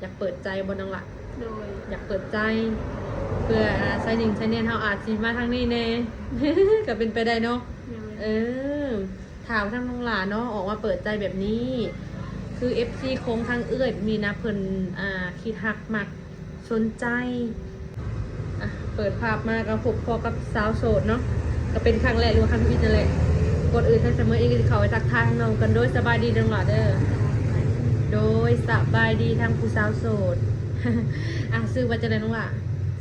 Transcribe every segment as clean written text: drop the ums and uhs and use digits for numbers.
อยากเปิดใจบ่น้องล่ะโดยอยากเปิดใจเพื่อใช้หนึ่งใช้เนียนเฮาอาจสิมาทางนี้แน่ ก็เป็นไปได้เนาะเออถามทางน้องหลานเนาะออกมาเปิดใจแบบนี้คือ FC โค้งทางเอื้อยมีนะเพิ่นคิดฮักมักสนใจเปิดภาพมากับพบพอกับสาวโสดเนาะก็เป็นครั้งแรกหรือว่าครั้งที่นั่นแหละกดอื่นทั้งเสมอเองก็สิเข้าไปทักทายน้องกันโดยสบายดีน้องหลานเด้อโดยสบายดีทางผู้สาวโสด ซื้อว่าจะได้น้องหล่ะ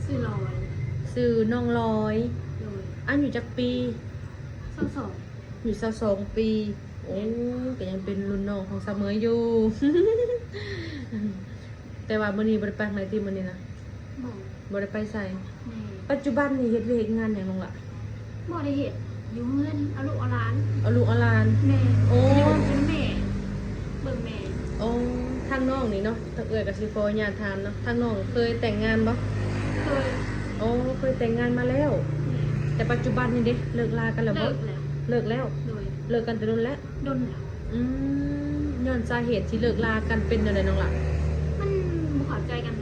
ชื่อลอย ซื้อน้องลอย โดยอยู่จักปีสองอยู่22 ปีโอ้ก็ยังเป็นรุ่นน้องของเสมออยู่ แต่ว่ามื้อนี้บ่ได้ไปไหนที่มื้อนี้นะ บอก บ่ได้ไปใส่ แม่ ปัจจุบันนี่เฮ็ดเวียกงานหยังน้องล่ะ บอกได้เห็ดอยู่เงินเอาลูกเอาหลาน เอาลูกเอาหลาน แม่ โอ้ อยู่เป็นแม่เบิ่งแม่ โอ้ทางน้องนี่เนาะทางเอื้อยก็สิขออนุญาตถามเนาะทางน้องเคยแต่งงานบ่ เคย โอ้เคยแต่งงานมาแล้ว แต่ปัจจุบันนี่เด้เลิกลากันแล้ว เลิ บ่ กแล้ว เลิกแล้ว โดย เลิกกันแต่นนแล้ว ดนแล้ว ย้อนสาเหตุที่เลิกลากันเป็นอะไรน้องล่ะ มันบ่เข้าใจกัน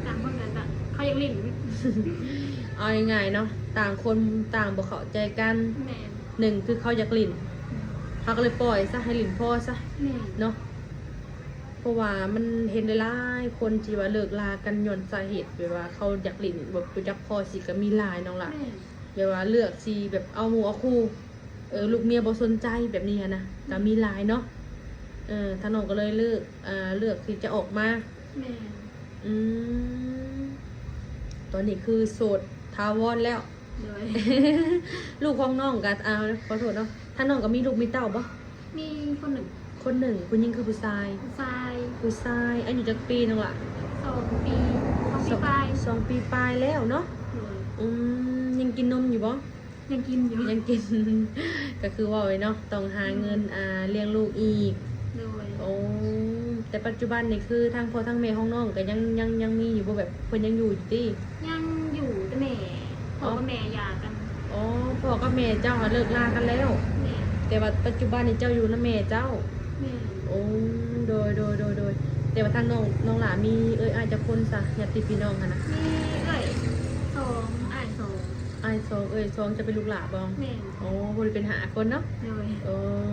ต่างคนกันต่างเขาอยากเล่น เอาง่ายๆเนาะต่างคนต่างบ่เข้าใจกัน แม่ หนึ่งคือเขาอยากลิ่นเขาก็เลยปล่อยซะให้ลิ่นพ่อซะ แม่ เนาะเพราะว่ามันเห็นหลายๆคนที่ว่าเลิกลากันย้อนสาเหตุแบบว่าเขาอยากลิ่นแบบอยากพ่อสิก็มีหลายน้องล่ะ แม่ แบบว่าเลือกสิแบบเอาหมู่เอาคู่ลูกเมียบ่สนใจแบบนี้นะก็มีหลายเนาะท่านน้องก็เลยเลือกที่จะออกมา แม่ อืมตอนนี้คือโสดทาวรแล้ว โดย ลูกของน้องก็ขอโทษเนาะถ้าน้องก็มีลูกมีเต้าบ่ มีคนหนึ่ง คนหนึ่งผู้หญิงคือผู้ชาย ทราย ผู้ชายอายุจักปีนึงล่ะ 2 ปี2 ปีปลาย 2 ปีปลายแล้วเนาะ โดย ยังกินนมอยู่บ่ ยังกินอยู่ ยังกิน ก็คือว่าไว้เนาะต้องหาเงินเลี้ยงลูกอีก โดย โอ้แต่ปัจจุบันนี่คือทางพ่อทางแม่ของน้องก็ยังมีอยู่บ่แบบเพิ่นยังอยู่ติ ยังอยู่แต่แม่พ่อกับแม่หย่ากัน อ๋อพ่อกับแม่เจ้าเลิกลากันแล้ว แม่ แต่ว่าปัจจุบันนี่เจ้าอยู่นำแม่เจ้า แม่ โอ้โดยแต่ว่าทางน้องหลามีอาจจะคนซะญาติพี่น้องค่ะนะ มีเอ้ย2อ้าย2 อ้ายสองจะเป็นลูกหลาบ่ แม่ โอ้บ่ได้เป็นหาคนเนาะ โดย เอ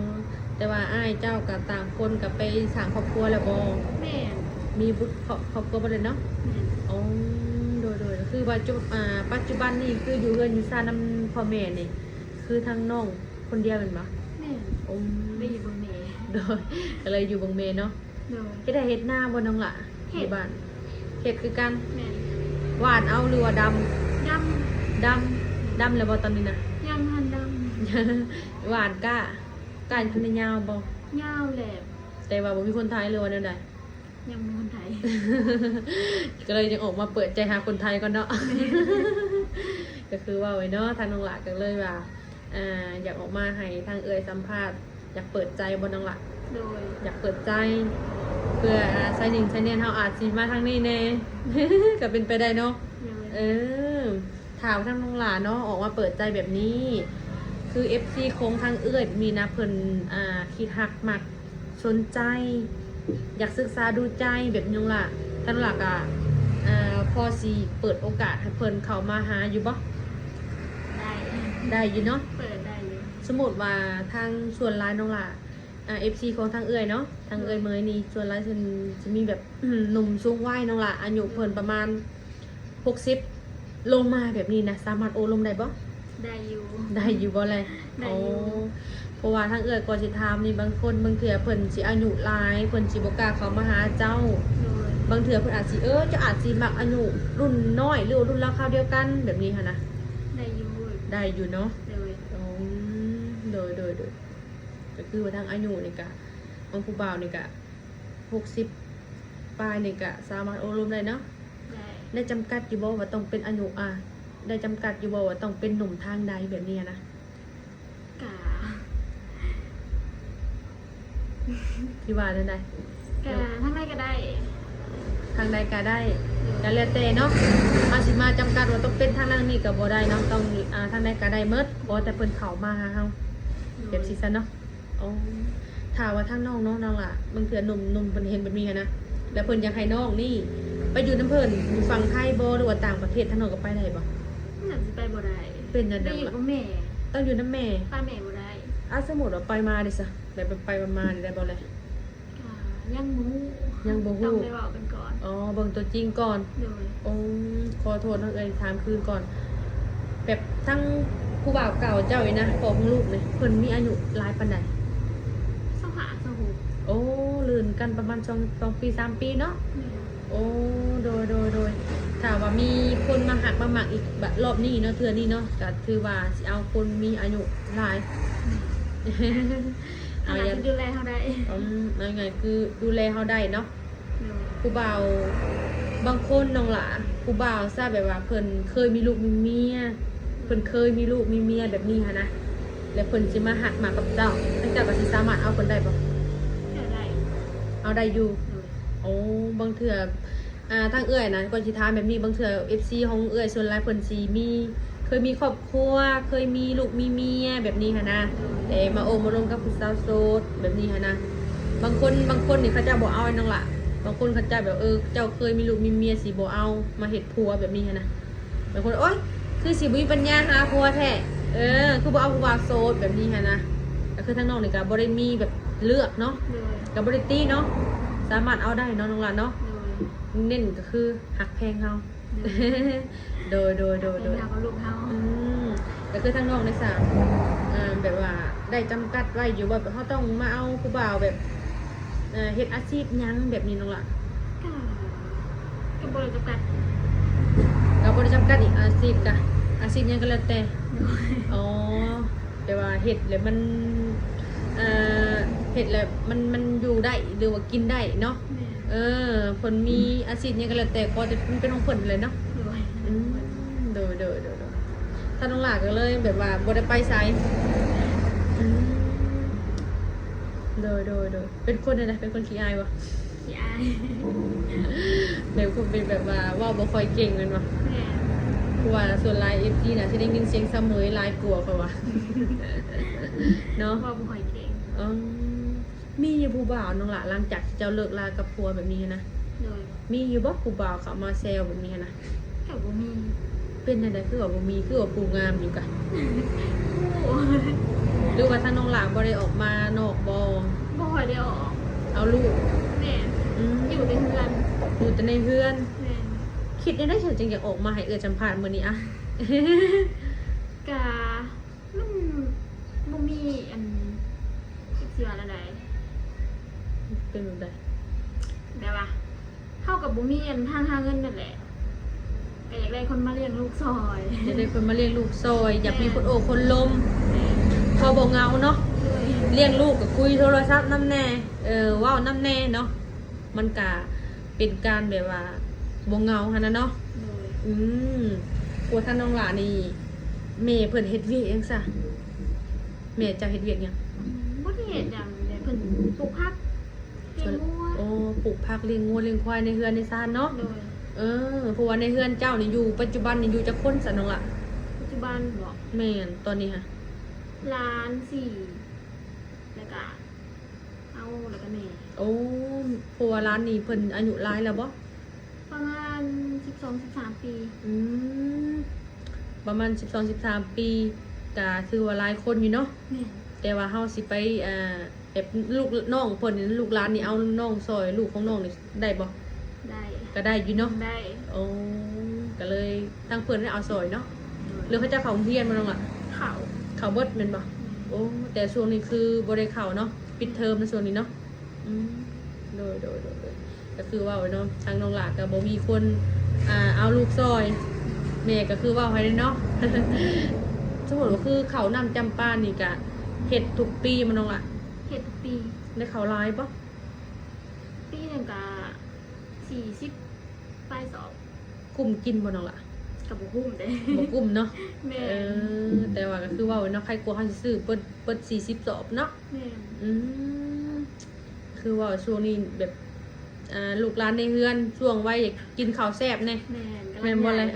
อแต่ว่าอ้ายเจ้ากับต่างคนกับไปสร้างครอบครัวแล้วบ่ แม่ มีบุตรครอบครัวบ่ได้เนาะ แม่ อ๋อโดยคือว่าปัจจุบันนี่คืออยู่เรือนอยู่ซ่านนำพ่อแม่นี่คือทางน้องคนเดียวแม่นบ่ แม่ โอ้ ได้อยู่บนแม่ โดยก็เลยอยู่บังเมเนาะ โดย เฮ็ดได้เฮ็ดหน้าบ่น้องล่ะอ เฮ็ด ยู่บ้านเฮ็ดคือกัน แม่ หวานเอาหรือว่าดำ ด ดำแล้วบ่ตอนนี้นะ ำยังหันด หวานก้าคนยาวบ่ ำยาวแหลม แต่ว่าบ่มีคนไทยเลยว่าแนวใด ยังเป็นคนไทย ก็เลยยังออกมาเปิดใจหาคนไทยก่อนเนาะ ก็คือว่าไว้เนาะทางน้องหละก็เลยว่าอยากออกมาให้ทางสัมภาษณ์อยากเปิดใจบ่น้องหละ โดย อยากเปิดใจเพื่อใช้หนึ่งใช้เนียนเฮาอาจสิมาทางนี้แน่ ก็เป็นไปได้เนาะ โดย ถามทางน้องหลานเนาะออกมาเปิดใจแบบนี้คือ FC โค้งทางมีนะเพิ่นคิดฮักมักสนใจ อยากศึกษาดูใจแบบนี้ล่ะท่านหลักพอสิเปิดโอกาสให้เพิ่นเข้ามาหาอยู่บ่ ได้ อยู่เนาะ เปิดได้อยู่ สมมุติว่าทางส่วนร้ายน้องล่ะFC ของทางเนาะทางเมยนี่ส่วนร้ายจะมีแบบ หนุ่มสูงวัยน้องล่ะอายุเพิ่นประมาณ60ลงมาแบบนี้นะสามารถโอลมได้บ่ ได้อยู่ ได้อยู่บ่เลย ได้อยู่ เพราะว่าทางก่อนสิถามนี่บางคนบางเทื่อเพิ่นสิอายุหลายเพิ่นสิบ่กล้าเข้ามาหาเจ้า โดย บางเทื่อเพิ่นอาจสิเจ้าอาจสิมักอายุรุ่นน้อยหรือว่ารุ่นราวคราวเดียวกันแบบนี้ค่ะนะ ได้อยู่ ได้อยู่เนาะ โดย อ๋อโดยก็คือว่าทางอายุนี่ก็บางผู้บ่าวนี่ก็60ปลายนี่ก็สามารถโอลมได้เนาะ ได้ ได้จำกัดอยู่บ่ว่าต้องเป็นอายุได้จำกัดอยู่บ่ว่าต้องเป็นหนุ่มทางใดแบบนี้นะ กา ที่ว่านั่นได้ กาทั้งได้ก็ได้ ทางใดก็ได้ก็แล้วแต่เนาะมาสิมาจำกัดว่าต้องเป็นทางนั้นนี่ก็บ่ได้เนาะต้องทางใดก็ได้หมดบ่แต่เพิ่นเข้ามาหาเฮาแบบสิซั่นเนาะอ๋อถ้าว่าทางน้องล่ะบางเทื่อหนุ่มเพิ่นเห็นแบบนี้หันนะ แล้วเพิ่นอยากให้น้องนี่ไปอยู่น้ำเพิ่นอยู่ฝั่งไทยบ่หรือว่าต่างประเทศถ้าน้องก็ไปได้บ่ น่าจะไปบ่ได้ เป็นจัง ได้ ได๋ อยู่ ล่ะ กับแม่ ต้องอยู่น้ำแม่ ป้าแม่บ่ได้ สมมุติว่าไปมาดิซะแบบไปมาได้บ่เลย อ่ายังมู ยังบ่ฮู้ ต้องไปเว้ากันก่อน อ๋อเบิ่งตัวจริงก่อน โดย โอ้ขอโทษน้องเอ้ยถามคืนก่อน แบบทั้งผู้บ่าวเก่าเจ้าอีนะพ่อของลูกนี่เพิ่นมีอายุหลายปานใด สหาสหุบ โอ้ลื่นกันประมาณ2 ปี3 ปีเนาะ แม่ โอ้โดยถ้าว่ามีคนมาหักมาหมักอีกแบบรอบนี้เนาะเทื่อนี้เนาะก็ถือว่าสิเอาคนมีอายุหลาย เอา เอา อ อย่า ย่าง งดูแลเขาได้ เอาไงคือดูแลเขาได้เนาะ โดย ผู้บ่าวบางคนน้องหล่ะผู้บ่าวทราบแบบว่าเพิ่นเคยมีลูกมีเมียเพิ่นเคยมีลูกมีเมียแบบนี้ค่ะนะแล้วเพิ่นสิมาหักมากับเจ้าตั้งแต่ว่าสิสามารถเอาเพิ่นได้บ่ เดี๋ยวได้ เอาได้อยู่ โดย โอ้บางเทื่อทางเอื้อยนะก่อนสิถามแบบนี้บางเทื่อ FC ของเอื้อยส่วนหลายเพิ่นสิมีเคยมีครอบครัวเคยมีลูกมีเมียแบบนี้ค่ะนะแต่มาโอมาลงกับผู้สาวโสดแบบนี้ค่ะนะบางคนนี่เขาเจะบ่เอาไอ้น้องล่ะบางคนเขาเจะแบบเจ้าเคยมีลูกมีเมียสิบ่เอามาเฮ็ดผัวแบบนี้ค่ะนะบางคนโอ๊ยคือสิบ่มีปัญญาหาผัวแท้คือบ่เอาผู้บ่าวโสดแบบนี้ค่ะนะก็คือทางน้องนี่ก็บ่ได้มีแบบเลือกเนาะ โดย ก็บ่ได้ตีเนาะสามารถเอาได้เนาะน้องล่ะเนาะ โดย เน้นก็คือหักแพงเฮา โดย เป็นเรากับลูกเขา ก็คือทางน้องในสามแบบว่าได้จำกัดไว้อยู่ว่าแบบเขาต้องมาเอาผู้บ่าวแบบเฮ็ดอาชีพหยังแบบนี้น้องล่ะ ก็บริจาคกัน เราบ่ได้จำกัดอีกอาชีพกะอาชีพหยังก็แล้วแต่อ๋อแต่ว่าเฮ็ดแล้วมันเฮ็ดแล้วมันอยู่ได้หรือว่ากินได้เนาะ แม่ เพิ่นมีอาชีพหยังก็แล้วแต่ก็จะเป็นของเพิ่นเลยเนาะ โดย โดยถ้าน้องหลากก็เลยแบบว่าบ่ได้ไปไสโดยเป็นคนอะไรเป็นคนขี้อายบ่ ยาย แบบคนเป็นแบบว่าเว้าบ่ค่อยเก่งแม่นบ่ แม่ เพราะว่าส่วนหลาย FT น่ะสิได้ยินเสียงเสมอหลายกลัวเขาว่า เนาะ ว่าบุหอยเก่ง อืมมีอยู่ผู้บ่าวน้องหลาหลังจากที่เจ้าเลิกลากับผัวแบบนี้นะ โดย มีอยู่บ่ผู้บ่าวเขามาแซวแบบนี้นะ กับบุมี เป็นจังไดคือว่าบ่มีคือว่าผู้งามอยู่กะ โอ้ หรือว่าถ้าน้องหลางบ่ได้ออกมานอกบ่ บุหอยได้ออก เอาลูก แม่อยู่ในเรือน อยู่แต่ในเฮือน แม่ คิดยังได้ฉันจึงอยากออกมาให้สัมภาษณ์มื้อนี้อะ กามันบุมีอันเสืออะไร เป็นแบบใด ได้ปะเข้ากับบุมีอันทางหาเงินนั่นแหละก็อยากได้คนมาเลี้ยงลูกซอย อยากได้คนมาเลี้ยงลูกซอย อยากมีคนโอบคนลม แม่ พอบ่เหงาเนาะ ด้วย เลี้ยงลูกก็คุยโทรศัพท์นำแน่เว้านำแน่เนาะมันก็เป็นการแบบว่าบ่เหงาหั่นน่ะเนาะ ด้วย กลัวท่านน้องหลานี่แม่เพิ่นเฮ็ดเวียกจังซะแม่จะเฮ็ดเวียกหยัง บ่ได้เห็นอย่างเดี๋ยวเพิ่นปลูกผักเลี้ยงงัว โอ้ปลูกผักเลี้ยงงัวเลี้ยงควายในเฮือนในซ่านเนาะ โดย เพราะว่าในเฮือนเจ้านี่อยู่ปัจจุบันนี่อยู่จักคนซะน้องล่ะ ปัจจุบันบอก แม่นตอนนี้ค่ะ ล้านสี่แล้วก็เอาแล้วก็แม่ โอ้เพราะว่าร้านนี้เพิ่นอายุหลายแล้วบ่ ประมาณ12-13 ปี อืมประมาณ12-13 ปีก็ถือว่าหลายคนอยู่เนาะ แม่ แต่ว่าเฮาสิไปแบบลูกน้องเพิ่นนี่ลูกหลานนี่เอาน้องซอยลูกของน้องนี่ได้บ่ ได้ ก็ได้อยู่เนาะ ได้ โอ้ก็เลยตั้งเพิ่นได้เอาซอยเนาะหรือเขาจะเข้าโรงเรียนบ่น้องล่ะ เขา เข้าเบิดแม่นบ่โอ้แต่ช่วงนี้คือบ่ได้เข้าเนาะปิดเทอมในช่วงนี้เนาะโดยก็คือว่าไว้เนาะทางน้องหลาก็บ่มีคนเอาลูกซอยแม่ก็คือว่าไว้เนาะ สมมุติว่าคือเขาวนำจำปานี่ก็เฮ็ดทุกปีมันน้องล่ะ เฮ็ดทุกปี ได้เขาหลายบ่ ปีหนึงก็40ปลายสอบ กลุ่มกินบ่น้องล่ะ กับบ่คุ้มเด้ บ่กลุ่มเนาะ แม่ แต่ว่าก็คือว่าเนาะใครกลัวเขาสิซื้อเปิด40สอบเนาะ แม่ คือว่าช่วงนี้แบบลูกหลานในเฮือนช่วงวัยอยากกินข้าวแซ่บแน่ แม่กำลัง แม่นบ่เลย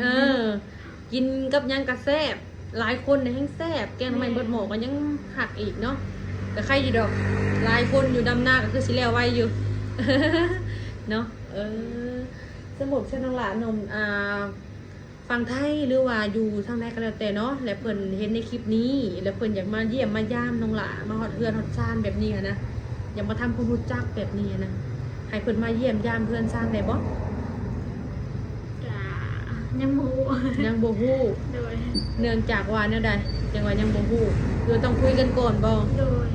กินกับหยังก็แซ่บหลายคนเนี่ยแฮงแซ่บแกงทำไมเบิดหมอก็ยังหักอีกเนาะแต่ใครอยู่ดอกหลายคนอยู่ดำหน้าก็คือสิแล้วไว้อยู่ เนาะ เออสมมุติเช่นน้องหลานนมฟังไทยหรือว่าอยู่ทางใดก็แล้วแต่เนาะและเพิ่นเห็นในคลิปนี้แล้วเพิ่นอยากมาเยี่ยมมายามน้องหลานมาฮอดเฮือนฮอดซ่านแบบนี้อะนะอยากมาทำความรู้จักแบบนี้อะนะให้เพิ่นมาเยี่ยมยามเพื่อนซ่านได้บ่ กะยังบ่ ยังบ่ฮู้ โดย เนื่องจากว่าแนวใดจังว่ายังบ่ฮู้คือต้องคุยกันก่อนบ่ โดย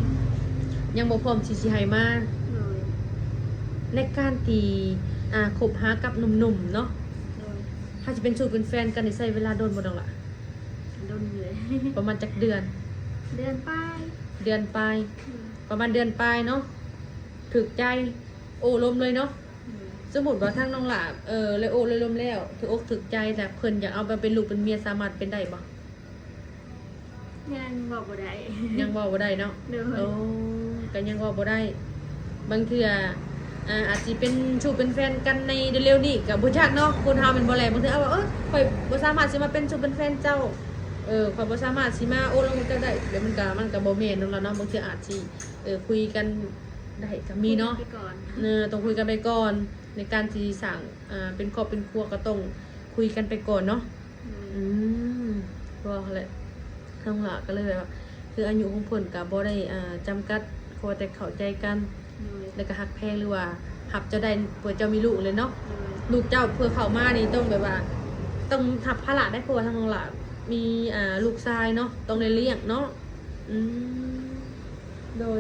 ยังบ่พร้อมสิให้มา โดย ในการที่คบหากับหนุ่มๆเนาะ โดย ถ้าจะเป็นสู่เป็นแฟนกันนี่ใช้เวลาโดนบ่ดอกล่ะ โดนเลย ประมาณจักเดือน เดือนไป เดือนปลายประมาณเดือนปลายเนาะถึกใจโอ้ลมเลยเนาะสมมุติว่าทางน้องหลาเลยโอ้เลยลมแล้วถืออกถึกใจแต่เพิ่นอยากเอาไปเป็นลูกเป็นเมียสามารถเป็นได้บ่ ยังบอกบ่ได้ ยังเว้าบ่ได้เนาะ โดย โอ้ก็ยังเว้าบ่ได้บางเทื่ออาจสิเป็นชูเป็นแฟนกันในเร็วๆนี้ก็บ่จักเนาะคนเฮาเป็นบ่แลบางเทื่อเอาว่าข่อยบ่สามารถสิมาเป็นชูเป็นแฟนเจ้าข่อยบ่สามารถสิมาโอ้ลงกับเจ้าได้เดี๋ยวมันก็บ่แม่นนั่นล่ะเนาะบางเทื่ออาจสิคุยกันได้ก็มีเนาะ ไปก่อน ต้องคุยกันไปก่อนในการที่สั่งเป็นครอบเป็นครัวก็ต้องคุยกันไปก่อนเนาะก็แหละน้องหละก็เลยแบบว่าคืออายุของเพิ่นก็บ่ได้จำกัดขอแต่เข้าใจกัน โดย แล้วก็ฮักแพงหรือว่าหับเจ้าได้เพื่อเจ้ามีลูกเลยเนาะ โดย ลูกเจ้าเพื่อเข้ามานี่ต้องแบบว่า ต้องทับภาระได้เพราะว่าทางน้องหละมีลูกชายเนาะต้องได้เลี้ยงเนาะโดย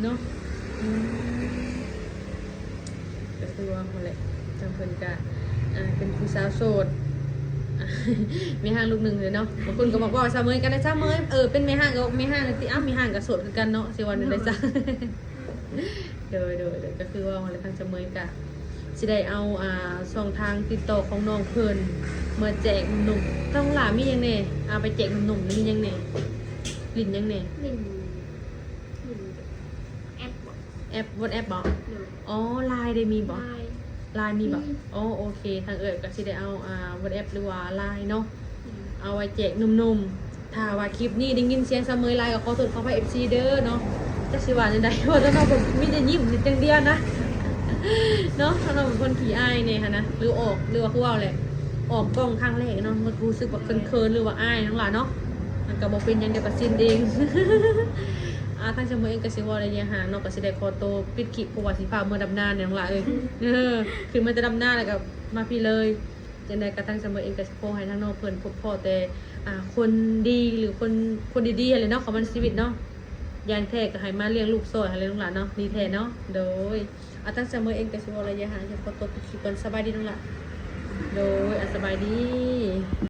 เนาะก็คือว่าคนแหละทางเพิ่นก็เป็นผู้สาวโสดมีห้างลูกหนึ่งเลยเนาะบางคนก็บอกว่าสาวเมยกันได้สาวเมยเป็นแม่ห้างก็แม่ห้างเลยที่มีห้างกับโสดคือกันเนาะสิวันหนึงได้จ้ะ โดยก็คือว่าคนละทางสาวเมยก็สิได้เอาช่องทางติดต่อของน้องเพิ่นมาแจกหนุ่มๆต้องหลามีหยังแน่ไปแจกหนุ่มๆนี่มีหยังแน่ลิ้นหยังแน่ ลินแอปบ่ แอป WhatsApp บ่ โดย อ๋อ LINE ได้มีบ่ ได้ LINE มีบ่ มี อ๋อโอเคทางก็สิได้เอาWhatsApp หรือว่า LINE เนาะเอาไว้แจกหนุ่มๆถ้าว่าคลิปนี้ได้ยินเสียงเสมอไลน์ก็ขอโทษขออภัย FC เด้อเนาะจักสิว่าจังได๋ว่าถ้าเราแบบมีแต่ยิ้มจังเดียวนะ เนาะถ้าเราเป็นคนขี้อายเนี่ยค่ะนะหรือว่าคือว่าแหละออกกล้องครั้งแรกเนาะมันรู้สึกว่าเคินๆหรือว่าอายทั้งหลายเนาะมันก็บ่เป็นหยังเดียวกับสิ้นเอง ทางเสมอเองก็สิว่าระยะห่างเนาะก็สิได้ขอตัวปิดคลิปเพราะว่าสิพาเมื่อดำนาเนี่ยทั้งหลายคือมันจะดำนาแล้วก็มาพี่เลยจังได๋ก็ทางเสมอเองก็สิขอให้ทางน้องเพิ่นพบพ่อแต่คนดีหรือคนดีๆอะไรเนาะของมันชีวิตเนาะยานแท้ก็ให้มาเลี้ยงลูกซอยอะไรทั้งหลายเนาะดีแท้เนาะโดยทางเสมอเองก็สิว่าระยะห่างจะขอตัวปิดคลิปก่อนสบายดีทั้งหลายโดยสบายดี